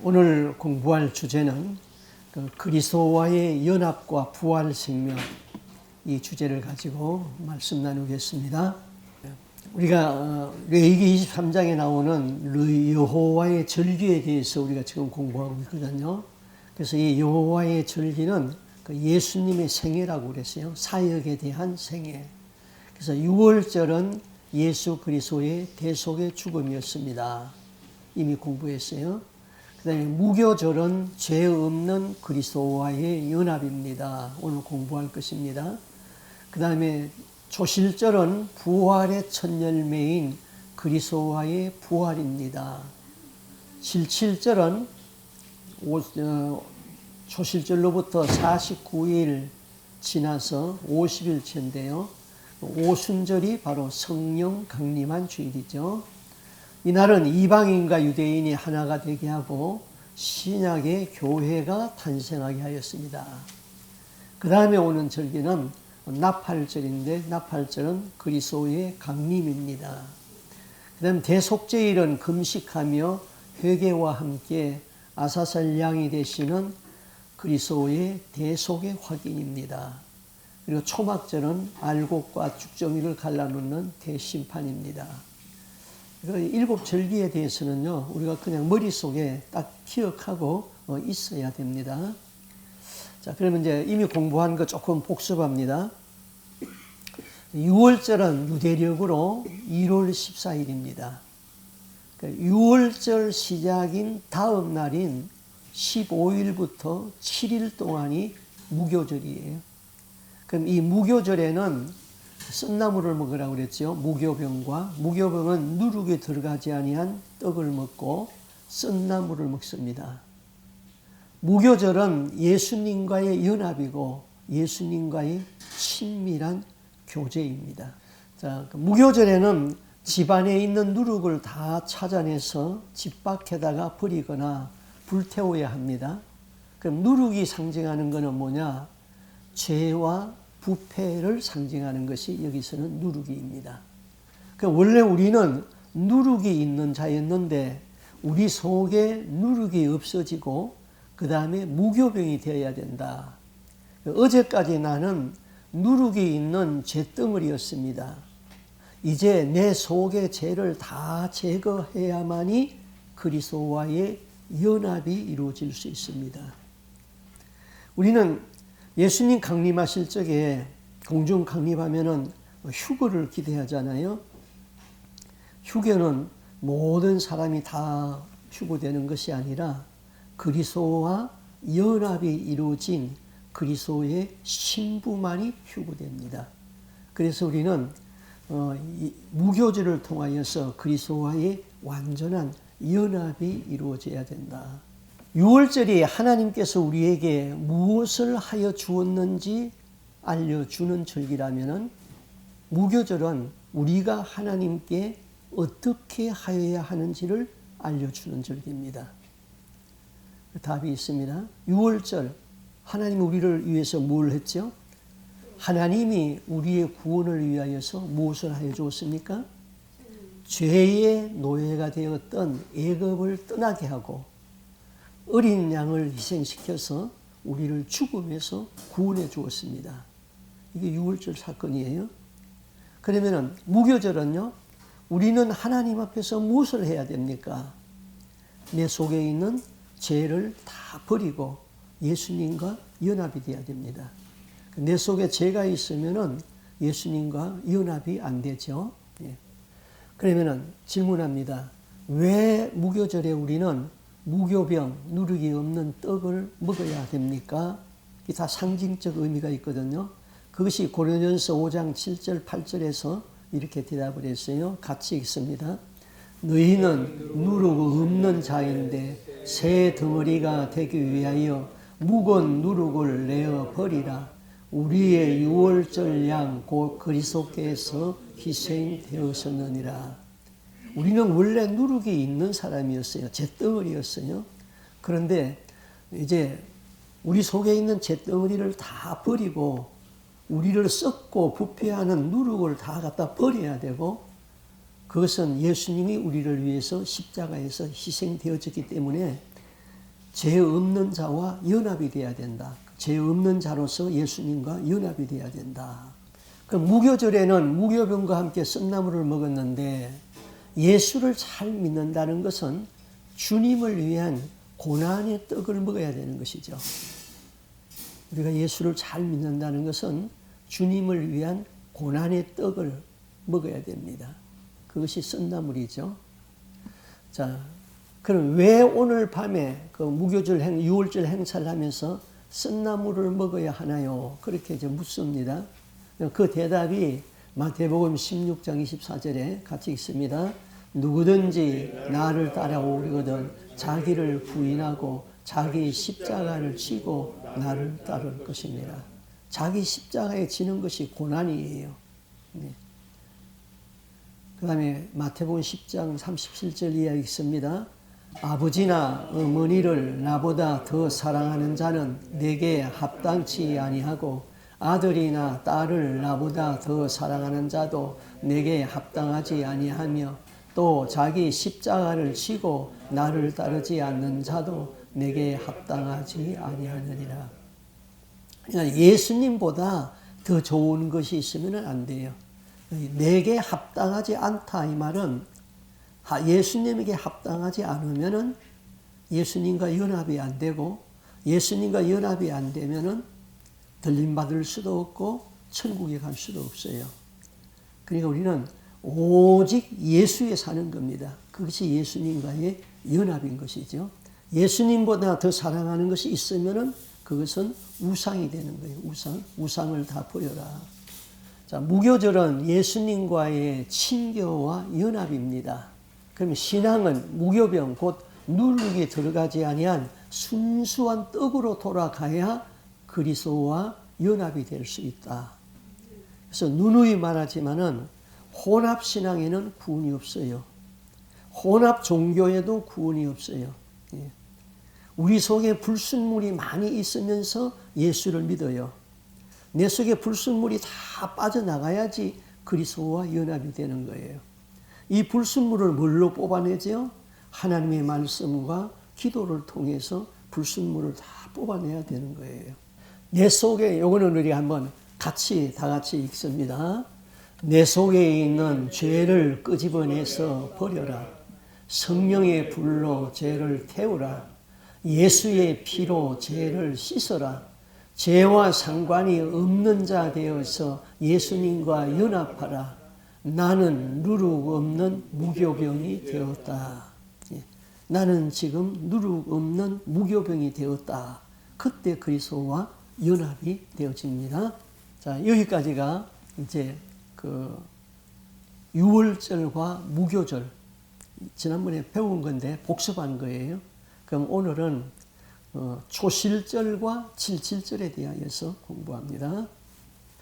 오늘 공부할 주제는 그리스도와의 연합과 부활 생명, 이 주제를 가지고 말씀 나누겠습니다. 우리가 레위기 23장에 나오는 여호와의 절기에 대해서 우리가 지금 공부하고 있거든요. 그래서 이 여호와의 절기는 예수님의 생애라고 그랬어요. 사역에 대한 생애. 그래서 6월절은 예수 그리스도의 대속의 죽음이었습니다. 이미 공부했어요. 그 다음에 무교절은 죄 없는 그리스도와의 연합입니다. 오늘 공부할 것입니다. 그 다음에 초실절은 부활의 첫 열매인 그리스도와의 부활입니다. 실칠절은 초실절로부터 49일 지나서 50일째인데요. 오순절이 바로 성령 강림한 주일이죠. 이날은 이방인과 유대인이 하나가 되게 하고 신약의 교회가 탄생하게 하였습니다. 그 다음에 오는 절기는 나팔절인데 나팔절은 그리스도의 강림입니다. 그 다음 대속제일은 금식하며 회개와 함께 아사살 양이 되시는 그리스도의 대속의 확인입니다. 그리고 초막절은 알곡과 죽정이를 갈라놓는 대심판입니다. 일곱 절기에 대해서는요, 우리가 그냥 머릿속에 딱 기억하고 있어야 됩니다. 자, 그러면 이제 이미 공부한 거 조금 복습합니다. 6월절은 유대력으로 1월 14일입니다. 6월절 시작인 다음 날인 15일부터 7일 동안이 무교절이에요. 그럼 이 무교절에는 쓴나물을 먹으라고 그랬죠. 무교병은 누룩에 들어가지 아니한 떡을 먹고 쓴나물을 먹습니다. 무교절은 예수님과의 연합이고 예수님과의 친밀한 교제입니다. 자, 무교절에는 집안에 있는 누룩을 다 찾아내서 집 밖에다가 버리거나 불태워야 합니다. 그럼 누룩이 상징하는 것은 뭐냐? 죄와 부패를 상징하는 것이 여기서는 누룩이입니다. 그러니까 원래 우리는 누룩이 있는 자였는데 우리 속에 누룩이 없어지고 그 다음에 무교병이 되어야 된다. 어제까지 나는 누룩이 있는 죄덩어리였습니다. 이제 내 속의 죄를 다 제거해야만이 그리스도와의 연합이 이루어질 수 있습니다. 우리는 예수님 강림하실 적에 공중 강림하면은 휴거를 기대하잖아요. 휴거는 모든 사람이 다 휴거되는 것이 아니라 그리스도와 연합이 이루어진 그리스도의 신부만이 휴거됩니다. 그래서 우리는 무교절을 통하여서 그리스도와의 완전한 연합이 이루어져야 된다. 6월절이 하나님께서 우리에게 무엇을 하여 주었는지 알려주는 절기라면 무교절은 우리가 하나님께 어떻게 하여야 하는지를 알려주는 절기입니다. 답이 있습니다. 6월절 하나님이 우리를 위해서 뭘 했죠? 하나님이 우리의 구원을 위하여서 무엇을 하여 주었습니까? 죄의 노예가 되었던 애굽을 떠나게 하고 어린 양을 희생시켜서 우리를 죽음에서 구원해 주었습니다. 이게 6월절 사건이에요. 그러면 무교절은요, 우리는 하나님 앞에서 무엇을 해야 됩니까? 내 속에 있는 죄를 다 버리고 예수님과 연합이 되어야 됩니다. 내 속에 죄가 있으면 예수님과 연합이 안 되죠. 그러면 질문합니다. 왜 무교절에 우리는 무교병, 누룩이 없는 떡을 먹어야 됩니까? 이게 다 상징적 의미가 있거든요. 그것이 고린도전서 5장 7절 8절에서 이렇게 대답을 했어요. 같이 읽습니다. 너희는 누룩 없는 자인데 새 덩어리가 되기 위하여 묵은 누룩을 내어 버리라. 우리의 6월절 양 곧 그리스도께서 희생되었었느니라. 우리는 원래 누룩이 있는 사람이었어요. 잿덩어리였어요. 그런데 이제 우리 속에 있는 잿덩어리를 다 버리고 우리를 썩고 부패하는 누룩을 다 갖다 버려야 되고 그것은 예수님이 우리를 위해서 십자가에서 희생되어졌기 때문에 죄 없는 자와 연합이 돼야 된다. 죄 없는 자로서 예수님과 연합이 돼야 된다. 그 무교절에는 무교병과 함께 썬나물을 먹었는데 예수를 잘 믿는다는 것은 주님을 위한 고난의 떡을 먹어야 되는 것이죠. 우리가 예수를 잘 믿는다는 것은 주님을 위한 고난의 떡을 먹어야 됩니다. 그것이 썬나물이죠. 자, 그럼 왜 오늘 밤에 그 무교절 유월절 행사를 하면서 썬나물을 먹어야 하나요? 그렇게 이제 묻습니다. 그 대답이 마태복음 16장 24절에 같이 있습니다. 누구든지 나를 따라오려거든 자기를 부인하고 자기 십자가를 지고 나를 따를 것입니다. 자기 십자가에 지는 것이 고난이에요. 네. 그 다음에 마태복음 10장 37절 이하에 있습니다. 아버지나 어머니를 나보다 더 사랑하는 자는 내게 합당치 아니하고 아들이나 딸을 나보다 더 사랑하는 자도 내게 합당하지 아니하며 또 자기 십자가를 지고 나를 따르지 않는 자도 내게 합당하지 아니하느니라. 그러니까 예수님보다 더 좋은 것이 있으면 안 돼요. 내게 합당하지 않다 이 말은 예수님에게 합당하지 않으면은 예수님과 연합이 안 되고 예수님과 연합이 안 되면은 들림받을 수도 없고 천국에 갈 수도 없어요. 그러니까 우리는 오직 예수에 사는 겁니다. 그것이 예수님과의 연합인 것이죠. 예수님보다 더 사랑하는 것이 있으면은 그것은 우상이 되는 거예요. 우상을 다 버려라. 자, 무교절은 예수님과의 친교와 연합입니다. 그러면 신앙은 무교병 곧 누룩이 들어가지 아니한 순수한 떡으로 돌아가야 그리스도와 연합이 될 수 있다. 그래서 누누이 말하지만은 혼합 신앙에는 구원이 없어요. 혼합 종교에도 구원이 없어요. 우리 속에 불순물이 많이 있으면서 예수를 믿어요. 내 속에 불순물이 다 빠져나가야지 그리스도와 연합이 되는 거예요. 이 불순물을 뭘로 뽑아내죠? 하나님의 말씀과 기도를 통해서 불순물을 다 뽑아내야 되는 거예요. 내 속에, 요거는 우리 한번 같이 다 같이 읽습니다. 내 속에 있는 죄를 끄집어내서 버려라. 성령의 불로 죄를 태우라. 예수의 피로 죄를 씻어라. 죄와 상관이 없는 자 되어서 예수님과 연합하라. 나는 누룩 없는 무교병이 되었다. 나는 지금 누룩 없는 무교병이 되었다. 그때 그리스도와 연합이 되어집니다. 자, 여기까지가 이제 그 유월절과 무교절 지난번에 배운 건데 복습한 거예요. 그럼 오늘은 초실절과 칠칠절에 대하여서 공부합니다.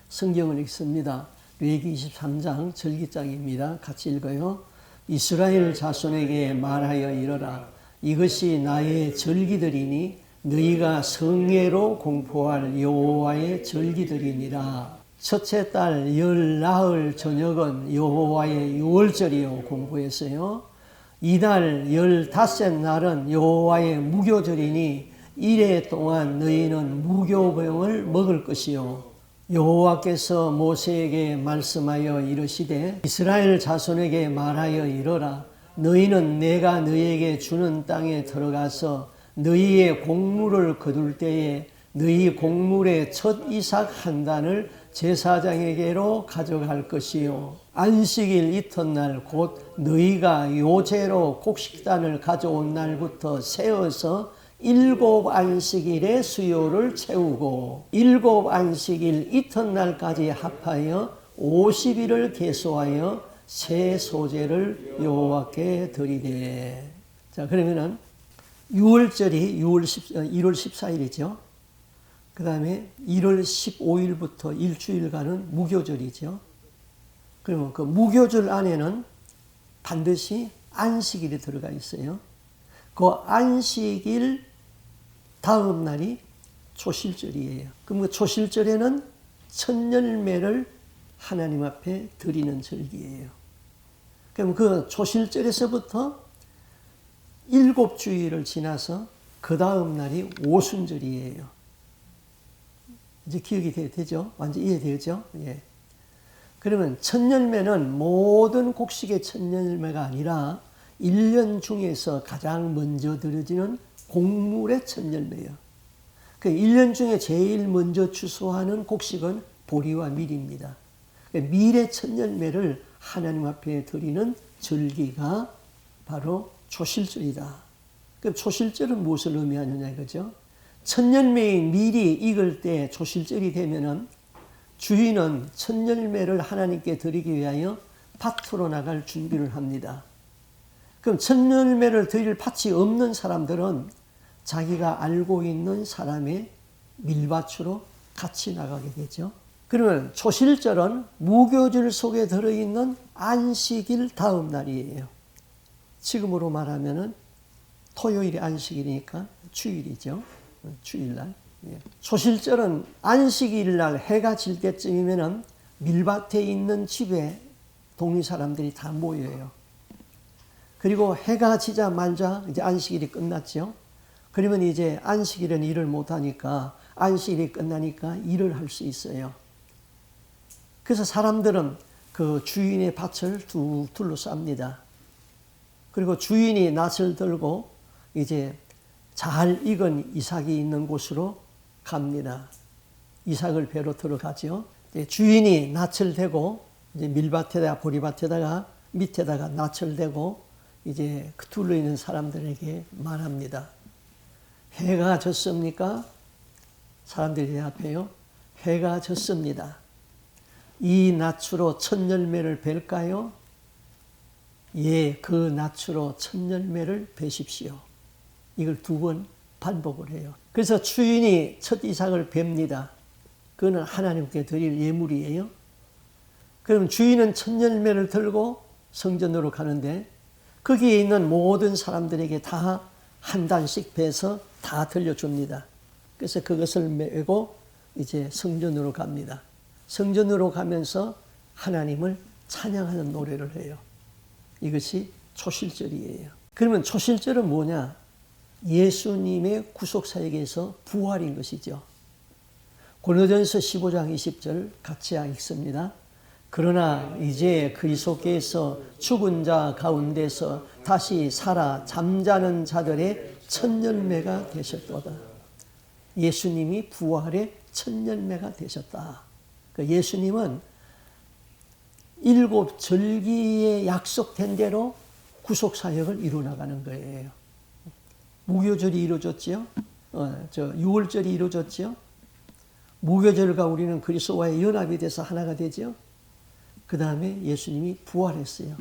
성경을 읽습니다. 레위기 23장 절기장입니다. 같이 읽어요. 이스라엘 자손에게 말하여 이르라. 이것이 나의 절기들이니 너희가 성례로 공포할 여호와의 절기들이니라. 첫째 달 열 나흘 저녁은 여호와의 유월절이요 공부했어요. 이달 15째 날은 여호와의 무교절이니 이래 동안 너희는 무교병을 먹을 것이요. 여호와께서 모세에게 말씀하여 이르시되 이스라엘 자손에게 말하여 이르라. 너희는 내가 너희에게 주는 땅에 들어가서 너희의 곡물을 거둘 때에 너희 곡물의 첫 이삭 한 단을 제사장에게로 가져갈 것이요. 안식일 이튿날 곧 너희가 요제로 곡식단을 가져온 날부터 세어서 7 안식일의 수요를 채우고 7 안식일 이튿날까지 합하여 50일을 계수하여 새 소제를 여호와께 드리되. 자, 그러면은 6월절이 1월 14일이죠. 그 다음에 1월 15일부터 일주일간은 무교절이죠. 그러면 그 무교절 안에는 반드시 안식일이 들어가 있어요. 그 안식일 다음 날이 초실절이에요. 그럼 그 초실절에는 첫 열매를 하나님 앞에 드리는 절기예요. 그럼 그 초실절에서부터 7주일을 지나서 그 다음 날이 오순절이에요. 이제 기억이 되죠? 완전 이해되죠? 예. 그러면 첫 열매는 모든 곡식의 첫 열매가 아니라 1년 중에서 가장 먼저 드려지는 곡물의 첫 열매예요. 그 1년 중에 제일 먼저 추수하는 곡식은 보리와 밀입니다. 밀의 첫 열매를 하나님 앞에 드리는 절기가 바로 초실절이다. 그럼 초실절은 무엇을 의미하느냐 이거죠. 첫 열매인 밀이 익을 때 초실절이 되면은 주인은 첫 열매를 하나님께 드리기 위하여 밭으로 나갈 준비를 합니다. 그럼 첫 열매를 드릴 밭이 없는 사람들은 자기가 알고 있는 사람의 밀밭으로 같이 나가게 되죠. 그러면 초실절은 무교절 속에 들어있는 안식일 다음 날이에요. 지금으로 말하면은 토요일이 안식일이니까 주일이죠. 주일날. 초실절은 안식일날 해가 질 때쯤이면은 밀밭에 있는 집에 동리 사람들이 다 모여요. 그리고 해가 지자마자 이제 안식일이 끝났죠. 그러면 이제 안식일은 일을 못하니까 안식일이 끝나니까 일을 할 수 있어요. 그래서 사람들은 그 주인의 밭을 쭉 둘러쌉니다. 그리고 주인이 낫을 들고 이제 잘 익은 이삭이 있는 곳으로 갑니다. 이삭을 배로 들어가죠. 주인이 낫을 대고 이제 밀밭에다가 보리밭에다가 밑에다가 낫을 대고 이제 그 둘러 있는 사람들에게 말합니다. 해가 졌습니까? 사람들이 대답해요. 해가 졌습니다. 이 낫으로 첫 열매를 벨까요? 예, 그 낫으로 첫 열매를 베십시오. 이걸 2번 반복을 해요. 그래서 주인이 첫 이삭을 뵙니다. 그거는 하나님께 드릴 예물이에요. 그럼 주인은 첫 열매를 들고 성전으로 가는데 거기에 있는 모든 사람들에게 다 한 단씩 베서 다 들려줍니다. 그래서 그것을 메고 이제 성전으로 갑니다. 성전으로 가면서 하나님을 찬양하는 노래를 해요. 이것이 초실절이에요. 그러면 초실절은 뭐냐? 예수님의 구속사역에서 부활인 것이죠. 고린도전서 15장 20절 같이 읽습니다. 그러나 이제 그리스도께서 죽은 자 가운데서 다시 살아 잠자는 자들의 첫 열매가 되셨도다. 예수님이 부활의 첫 열매가 되셨다. 예수님은 7 절기에 약속된 대로 구속사역을 이루어나가는 거예요. 무교절이 이루어졌죠. 6월절이 이루어졌죠. 무교절과 우리는 그리스도와의 연합이 돼서 하나가 되죠. 그 다음에 예수님이 부활했어요.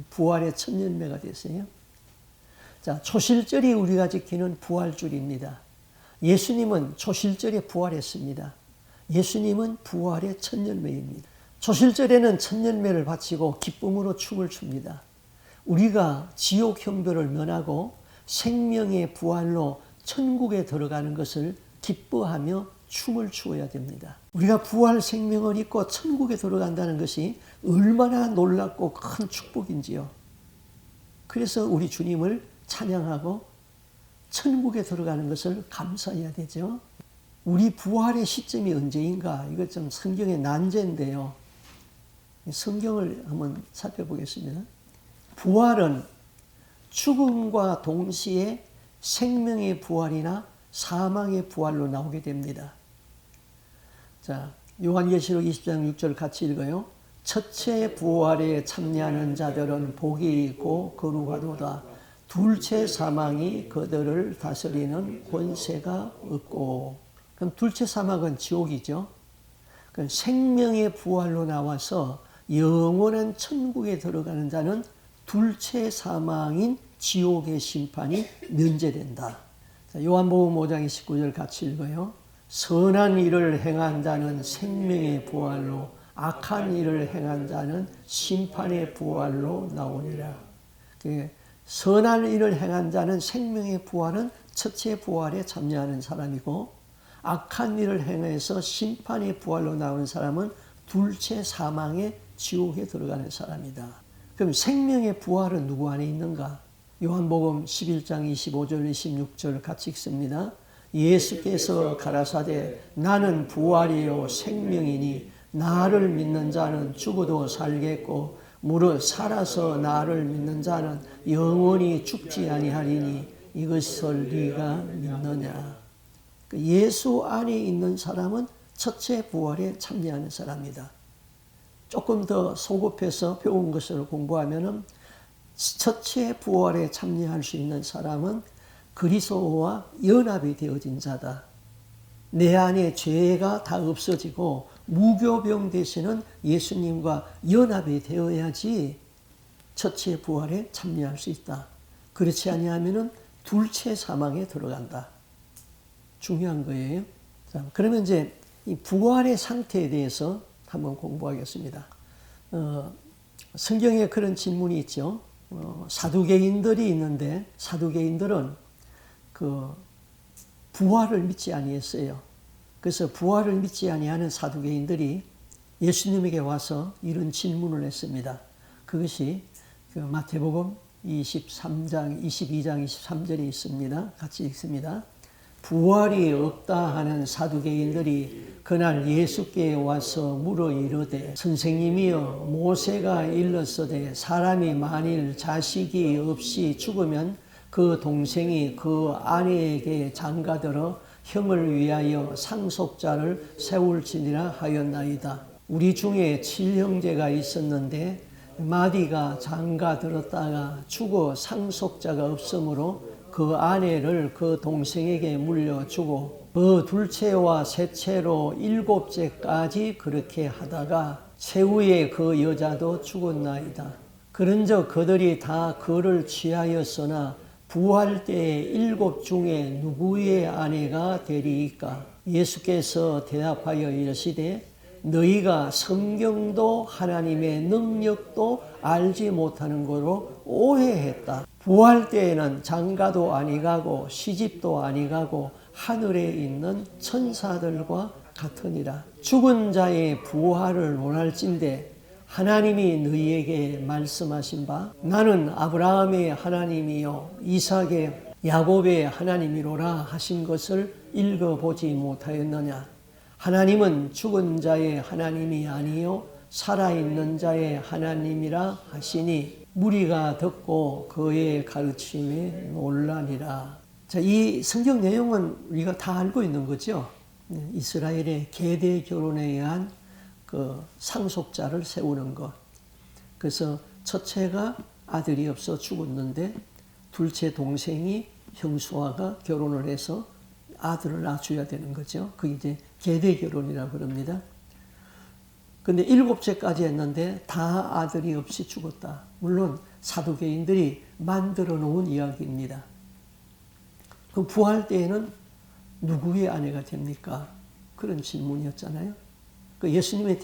부활의 첫 열매가 됐어요. 자, 초실절이 우리가 지키는 부활줄입니다. 예수님은 초실절에 부활했습니다. 예수님은 부활의 첫 열매입니다. 초실절에는 첫 열매를 바치고 기쁨으로 춤을 춥니다. 우리가 지옥 형벌을 면하고 생명의 부활로 천국에 들어가는 것을 기뻐하며 춤을 추어야 됩니다. 우리가 부활 생명을 입고 천국에 들어간다는 것이 얼마나 놀랍고 큰 축복인지요. 그래서 우리 주님을 찬양하고 천국에 들어가는 것을 감사해야 되죠. 우리 부활의 시점이 언제인가? 이것 좀 성경의 난제인데요. 성경을 한번 살펴보겠습니다. 부활은 죽음과 동시에 생명의 부활이나 사망의 부활로 나오게 됩니다. 자, 요한계시록 20장 6절 같이 읽어요. 첫째 부활에 참여하는 자들은 복이 있고 거룩하도다. 둘째 사망이 그들을 다스리는 권세가 없고. 그럼 둘째 사망은 지옥이죠. 그럼 생명의 부활로 나와서 영원한 천국에 들어가는 자는 둘째 사망인 지옥의 심판이 면제된다. 자, 요한복음 5장 29절 같이 읽어요. 선한 일을 행한 자는 생명의 부활로, 악한 일을 행한 자는 심판의 부활로 나오니라. 선한 일을 행한 자는 생명의 부활은 첫째 부활에 참여하는 사람이고, 악한 일을 행해서 심판의 부활로 나오는 사람은 둘째 사망의 지옥에 들어가는 사람이다. 그럼 생명의 부활은 누구 안에 있는가? 요한복음 11장 25절 26절 같이 읽습니다. 예수께서 가라사대 나는 부활이요 생명이니 나를 믿는 자는 죽어도 살겠고 무릇 살아서 나를 믿는 자는 영원히 죽지 아니하리니 이것을 네가 믿느냐. 예수 안에 있는 사람은 첫째 부활에 참여하는 사람이다. 조금 더 소급해서 배운 것을 공부하면 첫째 부활에 참여할 수 있는 사람은 그리스도와 연합이 되어진 자다. 내 안에 죄가 다 없어지고 무교병 되시는 예수님과 연합이 되어야지 첫째 부활에 참여할 수 있다. 그렇지 아니하면 둘째 사망에 들어간다. 중요한 거예요. 자, 그러면 이제 이 부활의 상태에 대해서 한번 공부하겠습니다. 성경에 그런 질문이 있죠. 사두개인들이 있는데 사두개인들은 그 부활을 믿지 아니했어요. 그래서 부활을 믿지 아니하는 사두개인들이 예수님에게 와서 이런 질문을 했습니다. 그것이 그 마태복음 22장 23절에 있습니다. 같이 읽습니다. 부활이 없다 하는 사두개인들이 그날 예수께 와서 물어 이르되 선생님이여 모세가 일렀으되 사람이 만일 자식이 없이 죽으면 그 동생이 그 아내에게 장가들어 형을 위하여 상속자를 세울지니라 하였나이다. 우리 중에 7형제가 있었는데 마디가 장가들었다가 죽어 상속자가 없으므로 그 아내를 그 동생에게 물려주고 그 둘째와 셋째로 7째까지 그렇게 하다가 최후에 그 여자도 죽었나이다. 그런즉 그들이 다 그를 취하였으나 부활 때에 7 중에 누구의 아내가 되리이까? 예수께서 대답하여 이르시되 너희가 성경도 하나님의 능력도 알지 못하는 거로 오해했다. 부활 때에는 장가도 아니가고 시집도 아니가고 하늘에 있는 천사들과 같으니라. 죽은 자의 부활을 논할진대 하나님이 너희에게 말씀하신 바 나는 아브라함의 하나님이요 이삭의 야곱의 하나님이로라 하신 것을 읽어보지 못하였느냐. 하나님은 죽은 자의 하나님이 아니요 살아있는 자의 하나님이라 하시니 무리가 듣고 그의 가르침에 놀라니라. 자, 이 성경 내용은 우리가 다 알고 있는 거죠. 이스라엘의 계대 결혼에 의한 그 상속자를 세우는 것. 그래서 첫째가 아들이 없어 죽었는데 둘째 동생이 형수아가 결혼을 해서 아들을 낳아줘야 되는 거죠. 그게 이제 계대 결혼이라고 그럽니다. 근데 7째까지 했는데 다 아들이 없이 죽었다. 물론 사두개인들이 만들어 놓은 이야기입니다. 그럼 부활 때에는 누구의 아내가 됩니까? 그런 질문이었잖아요. 그 예수님의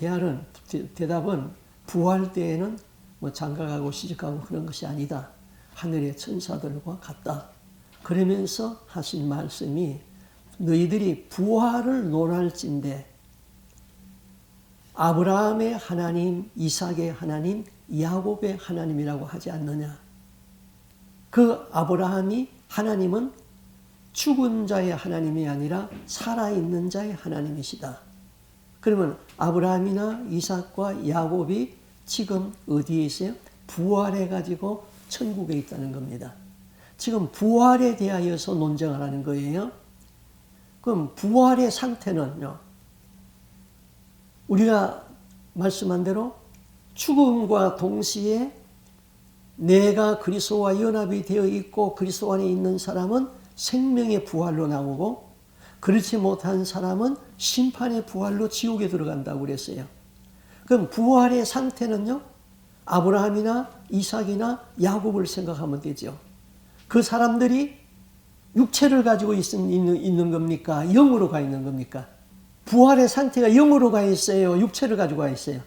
대답은 부활 때에는 뭐 장가가고 시집가고 그런 것이 아니다. 하늘의 천사들과 같다. 그러면서 하신 말씀이 너희들이 부활을 논할진대 아브라함의 하나님, 이삭의 하나님, 야곱의 하나님이라고 하지 않느냐. 그 아브라함이 하나님은 죽은 자의 하나님이 아니라 살아있는 자의 하나님이시다. 그러면 아브라함이나 이삭과 야곱이 지금 어디에 있어요? 부활해가지고 천국에 있다는 겁니다. 지금 부활에 대하여서 논쟁을 하는 거예요. 그럼 부활의 상태는요, 우리가 말씀한 대로 죽음과 동시에 내가 그리스도와 연합이 되어 있고 그리스도 안에 있는 사람은 생명의 부활로 나오고 그렇지 못한 사람은 심판의 부활로 지옥에 들어간다고 그랬어요. 그럼 부활의 상태는요, 아브라함이나 이삭이나 야곱을 생각하면 되죠. 그 사람들이 육체를 가지고 있는 겁니까? 영으로 가 있는 겁니까? 부활의 상태가 영으로 가 있어요? 육체를 가지고 가 있어요?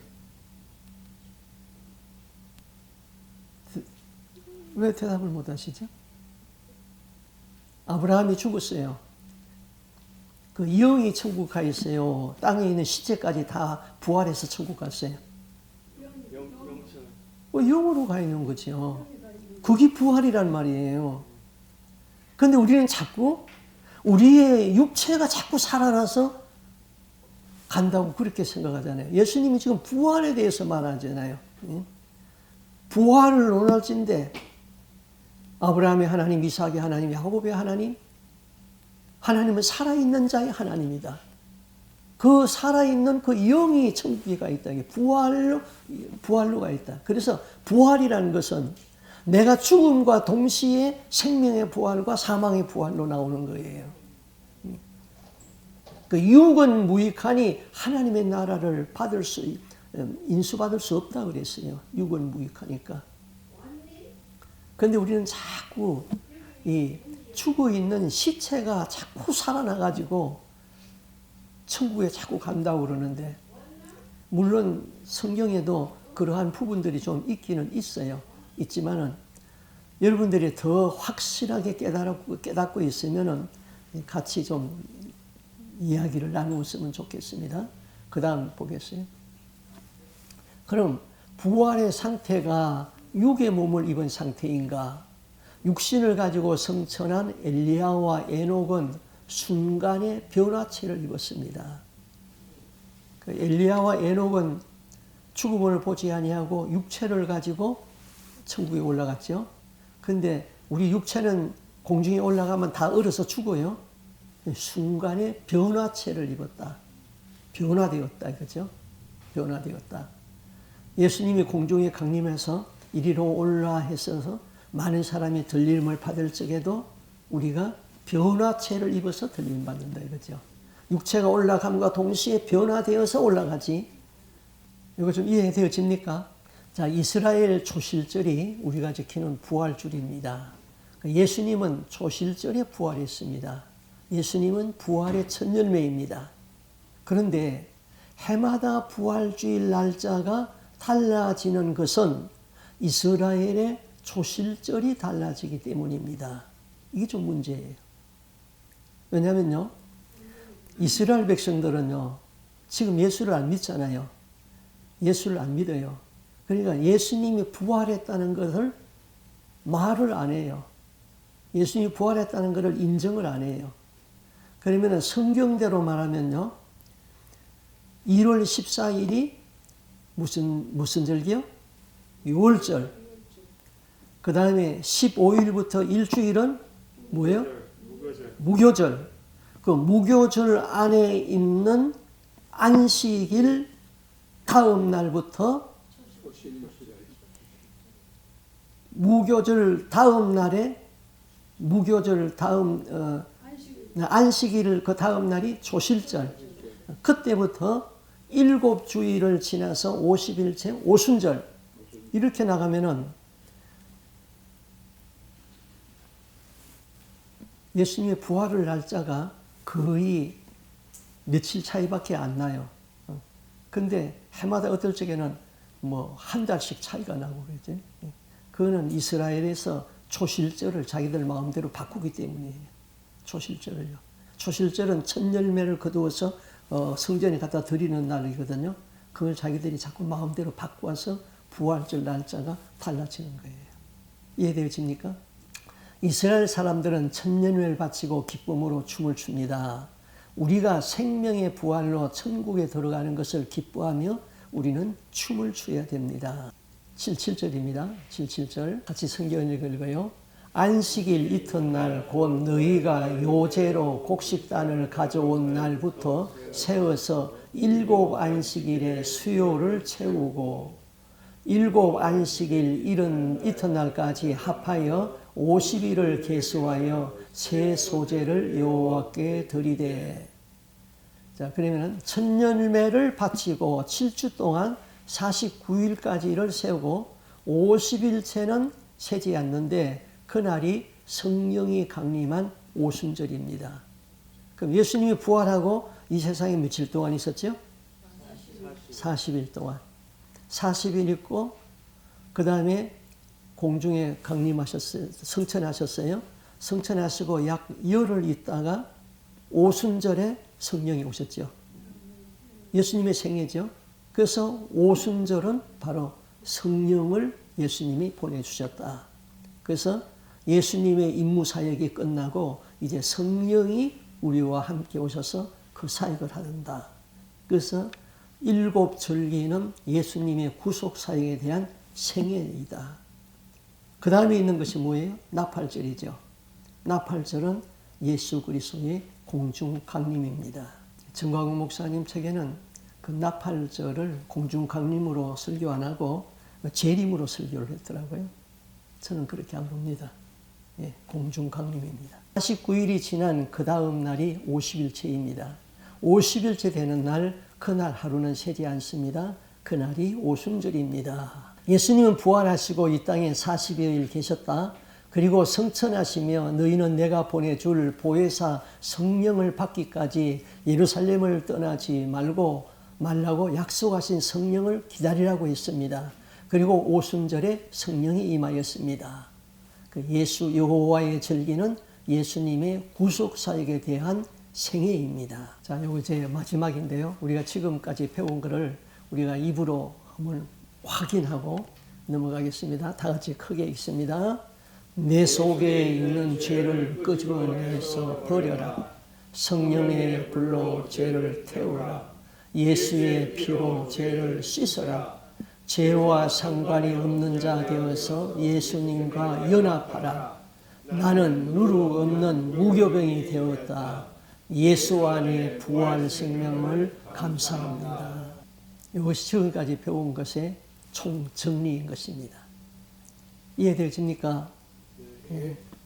왜 대답을 못 하시죠? 아브라함이 죽었어요. 그 영이 천국 가 있어요? 땅에 있는 시체까지 다 부활해서 천국 갔어요? 영으로 가 있는 거죠. 그게 부활이란 말이에요. 그런데 우리는 자꾸 우리의 육체가 자꾸 살아나서 간다고 그렇게 생각하잖아요. 예수님이 지금 부활에 대해서 말하잖아요. 부활을 논할진데 아브라함의 하나님, 이삭의 하나님, 야곱의 하나님, 하나님은 살아있는 자의 하나님이다. 그 살아있는 그 영이 천국에 가 있다. 부활로가 있다. 그래서 부활이라는 것은 내가 죽음과 동시에 생명의 부활과 사망의 부활로 나오는 거예요. 그 육은 무익하니 하나님의 나라를 인수받을 수 없다 그랬어요. 육은 무익하니까. 그런데 우리는 자꾸 이 죽어 있는 시체가 자꾸 살아나가지고 천국에 자꾸 간다고 그러는데, 물론 성경에도 그러한 부분들이 좀 있기는 있어요. 있지만은 여러분들이 더 확실하게 깨닫고 있으면은 같이 좀 이야기를 나누었으면 좋겠습니다. 그 다음 보겠어요. 그럼 부활의 상태가 육의 몸을 입은 상태인가? 육신을 가지고 성천한 엘리야와 에녹은 순간의 변화체를 입었습니다. 그 엘리야와 에녹은 죽음을 보지 아니하고 육체를 가지고 천국에 올라갔죠. 근데 우리 육체는 공중에 올라가면 다 얼어서 죽어요. 순간에 변화체를 입었다. 변화되었다 이거죠. 변화되었다. 예수님이 공중에 강림해서 이리로 올라 했어서 많은 사람이 들림을 받을 적에도 우리가 변화체를 입어서 들림 받는다 이거죠. 육체가 올라감과 동시에 변화되어서 올라가지. 이거 좀 이해되어집니까? 자, 이스라엘 초실절이 우리가 지키는 부활주일입니다. 예수님은 초실절에 부활했습니다. 예수님은 부활의 첫 열매입니다. 그런데 해마다 부활주일 날짜가 달라지는 것은 이스라엘의 초실절이 달라지기 때문입니다. 이게 좀 문제예요. 왜냐하면요, 이스라엘 백성들은요, 지금 예수를 안 믿잖아요. 예수를 안 믿어요. 그러니까 예수님이 부활했다는 것을 말을 안 해요. 예수님이 부활했다는 것을 인정을 안 해요. 그러면 성경대로 말하면요, 1월 14일이 무슨 절기요? 6월절. 그 다음에 15일부터 일주일은 뭐예요? 무교절. 그 무교절 안에 있는 안식일 다음 날부터 무교절 다음 날에 안식일 그 다음 날이 초실절. 그때부터 7주일을 지나서 50일째 오순절 이렇게 나가면은 예수님의 부활을 날짜가 거의 며칠 차이밖에 안 나요. 근데 해마다 어떨 적에는 뭐 한 달씩 차이가 나고 그러지. 그거는 이스라엘에서 초실절을 자기들 마음대로 바꾸기 때문이에요. 초실절을요. 초실절은 첫 열매를 거두어서 성전에 갖다 드리는 날이거든요. 그걸 자기들이 자꾸 마음대로 바꾸어서 부활절 날짜가 달라지는 거예요. 이해되어집니까? 이스라엘 사람들은 천년회를 바치고 기쁨으로 춤을 춥니다. 우리가 생명의 부활로 천국에 들어가는 것을 기뻐하며 우리는 춤을 추어야 됩니다. 77절입니다. 77절 같이 성경을 읽어요. 안식일 이튿날 곧 너희가 요제로 곡식단을 가져온 날부터 세워서 7 안식일의 수요를 채우고 7 안식일 이튿날까지 합하여 50일을 계수하여 새 소제를 여호와께 드리되. 자, 그러면 첫 열매를 바치고 7주 동안 49일까지를 세우고 50일째는 세지 않는데 그날이 성령이 강림한 오순절입니다. 그럼 예수님이 부활하고 이 세상에 며칠 동안 있었죠? 40일 동안. 40일 있고 그 다음에 공중에 강림하셨어요. 성천하셨어요. 성천하시고 약 열흘 있다가 오순절에 성령이 오셨죠. 예수님의 생애죠. 그래서 오순절은 바로 성령을 예수님이 보내주셨다. 그래서 예수님의 임무 사역이 끝나고 이제 성령이 우리와 함께 오셔서 그 사역을 하는다. 그래서 일곱 절기는 예수님의 구속 사역에 대한 생애이다. 그 다음에 있는 것이 뭐예요? 나팔절이죠. 나팔절은 예수 그리스도의 공중 강림입니다. 정광훈 목사님 책에는 그 나팔절을 공중 강림으로 설교 안 하고 재림으로 설교를 했더라고요. 저는 그렇게 안 봅니다. 예, 공중 강림입니다. 49일이 지난 그 다음 날이 50일째입니다. 50일째 되는 날, 그날 하루는 세지 않습니다. 그날이 오순절입니다. 예수님은 부활하시고 이 땅에 40여일 계셨다. 그리고 성천하시며 너희는 내가 보내줄 보혜사 성령을 받기까지 예루살렘을 떠나지 말라고 약속하신 성령을 기다리라고 했습니다. 그리고 오순절에 성령이 임하였습니다. 그 예수 여호와의 절기는 예수님의 구속 사역에 대한 생애입니다. 자, 요거 이제 마지막인데요. 우리가 지금까지 배운 것을 우리가 입으로 한번 확인하고 넘어가겠습니다. 다 같이 크게 읽습니다. 내 속에 있는 죄를 끄집어내서 버려라. 성령의 불로 죄를 태우라. 예수의 피로 죄를 씻어라. 죄와 상관이 없는 자 되어서 예수님과 연합하라. 나는 누루 없는 무교병이 되었다. 예수 안에 부활 생명을 감사합니다. 이것이 지금까지 배운 것의 총정리인 것입니다. 이해되십니까? 예.